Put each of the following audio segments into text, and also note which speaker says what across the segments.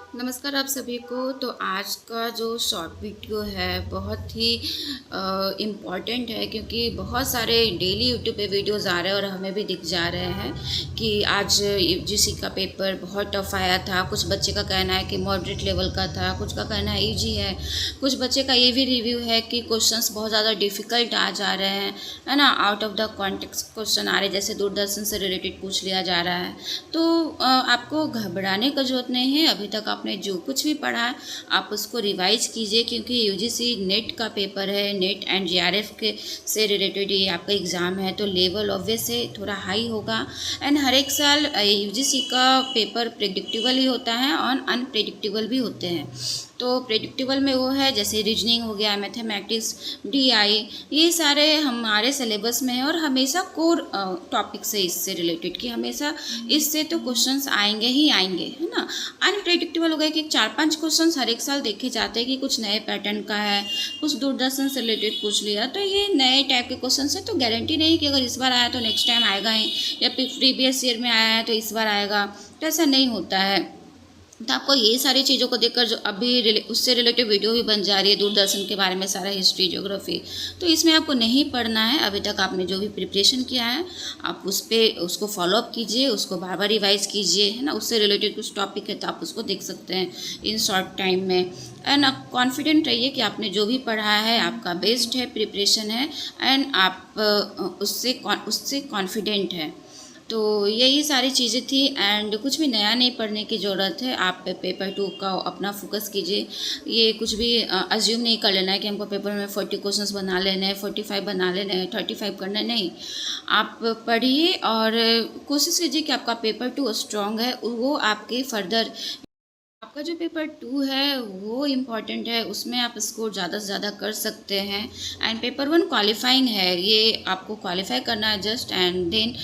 Speaker 1: नमस्कार आप सभी को। तो आज का जो शॉर्ट वीडियो है बहुत ही इम्पॉर्टेंट है, क्योंकि बहुत सारे डेली यूट्यूब पे वीडियोस आ रहे हैं और हमें भी दिख जा रहे हैं कि आज यूजीसी का पेपर बहुत टफ आया था। कुछ बच्चे का कहना है कि मॉडरेट लेवल का था, कुछ का कहना है इजी है, कुछ बच्चे का ये भी रिव्यू है कि क्वेश्चंस बहुत ज़्यादा डिफ़िकल्ट आ जा रहे हैं, है ना। Out of the context question आ रहे, जैसे दूरदर्शन से रिलेटेड पूछ लिया जा रहा है। तो आपको घबराने का जरूरत नहीं है। अभी तक आपने जो कुछ भी पढ़ा है आप उसको रिवाइज कीजिए, क्योंकि यूजीसी नेट का पेपर है। नेट एंड जीआरएफ के से रिलेटेड ये आपका एग्ज़ाम है, तो लेवल ऑब्वियस से थोड़ा हाई होगा। एंड हर एक साल यूजीसी का पेपर प्रेडिक्टेबल ही होता है और अनप्रेडिक्टेबल भी होते हैं। तो प्रेडिक्टेबल में वो है जैसे रीजनिंग हो गया, मैथमेटिक्स, डीआई, ये सारे हमारे सिलेबस में है और हमेशा कोर टॉपिक से इससे रिलेटेड कि हमेशा इससे तो क्वेश्चंस आएंगे ही आएंगे, है ना। अनप्रेडिक्टेबल हो गया कि 4-5 क्वेश्चंस हर एक साल देखे जाते हैं कि कुछ नए पैटर्न का है, कुछ दूरदर्शन से रिलेटेड पूछ लिया, तो ये नए टाइप के क्वेश्चन है। तो गारंटी नहीं कि अगर इस बार आया तो नेक्स्ट टाइम आएगा ही, या फिर प्रीवियस ईयर में आया है तो इस बार आएगा, तो ऐसा नहीं होता है। तो आपको ये सारी चीज़ों को देखकर जो अभी उससे रिलेटेड वीडियो भी बन जा रही है दूरदर्शन के बारे में, सारा हिस्ट्री, ज्योग्राफी, तो इसमें आपको नहीं पढ़ना है। अभी तक आपने जो भी प्रिपरेशन किया है आप उस पर उसको फॉलोअप कीजिए, उसको बार बार रिवाइज कीजिए, है ना। उससे रिलेटेड कुछ टॉपिक है तो आप उसको देख सकते हैं इन शॉर्ट टाइम में। एंड आप कॉन्फिडेंट रहिए कि आपने जो भी पढ़ा है आपका बेस्ट है, प्रिपरेशन है, एंड आप उससे कॉन्फिडेंट है। तो यही सारी चीज़ें थी एंड कुछ भी नया नहीं पढ़ने की ज़रूरत है। आप पेपर 2 का अपना फोकस कीजिए। ये कुछ भी अज्यूम नहीं कर लेना है कि हमको पेपर में 40 क्वेश्चंस बना लेने हैं, 45 बना लेने हैं, 35 करना है, नहीं। आप पढ़िए और कोशिश कीजिए कि आपका पेपर 2 स्ट्रॉन्ग है, वो आपके फर्दर आपका जो पेपर 2 है वो इम्पॉर्टेंट है, उसमें आप स्कोर ज़्यादा से ज़्यादा कर सकते हैं। एंड पेपर 1 क्वालिफाइंग है, ये आपको क्वालिफाई करना है जस्ट, एंड देन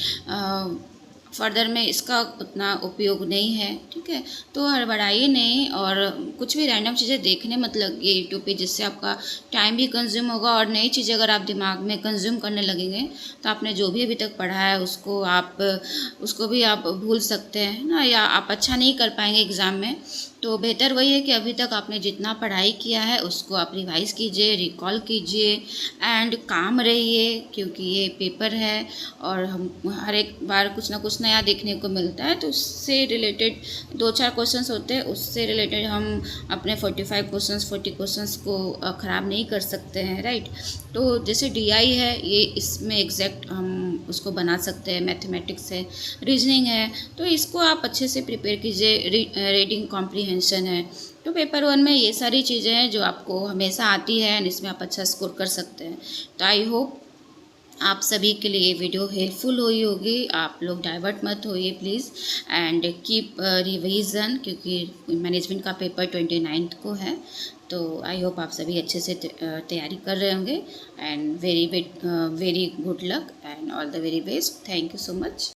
Speaker 1: फर्दर में इसका उतना उपयोग नहीं है, ठीक है। तो हड़बड़ाइए नहीं और कुछ भी रैंडम चीज़ें देखने मत लगिए यूट्यूब पे, जिससे आपका टाइम भी कंज्यूम होगा। और नई चीज़ें अगर आप दिमाग में कंज्यूम करने लगेंगे तो आपने जो भी अभी तक पढ़ा है उसको भी आप भूल सकते हैं ना, या आप अच्छा नहीं कर पाएंगे एग्ज़ाम में। तो बेहतर वही है कि अभी तक आपने जितना पढ़ाई किया है उसको आप रिवाइज कीजिए, रिकॉल कीजिए एंड काम रहिए, क्योंकि ये पेपर है और हम हर एक बार कुछ ना कुछ नया देखने को मिलता है। तो उससे रिलेटेड 2-4 क्वेश्चंस होते हैं, उससे रिलेटेड हम अपने 45 क्वेश्चंस 40 क्वेश्चंस को ख़राब नहीं कर सकते हैं, राइट। तो जैसे डीआई है ये इसमें एग्जैक्ट हम उसको बना सकते हैं, मैथमेटिक्स है, रीजनिंग है, तो इसको आप अच्छे से प्रिपेयर कीजिए। रीडिंग कॉम्प्रीहेंशन है, तो पेपर 1 में ये सारी चीज़ें हैं जो आपको हमेशा आती है एंड इसमें आप अच्छा स्कोर कर सकते हैं। तो आई होप आप सभी के लिए ये वीडियो हेल्पफुल हुई होगी। आप लोग डाइवर्ट मत होइए प्लीज़ एंड कीप रिवीजन, क्योंकि मैनेजमेंट का पेपर 29 को है। तो आई होप आप सभी अच्छे से तैयारी कर रहे होंगे and very very good luck and all the very best. Thank you so much.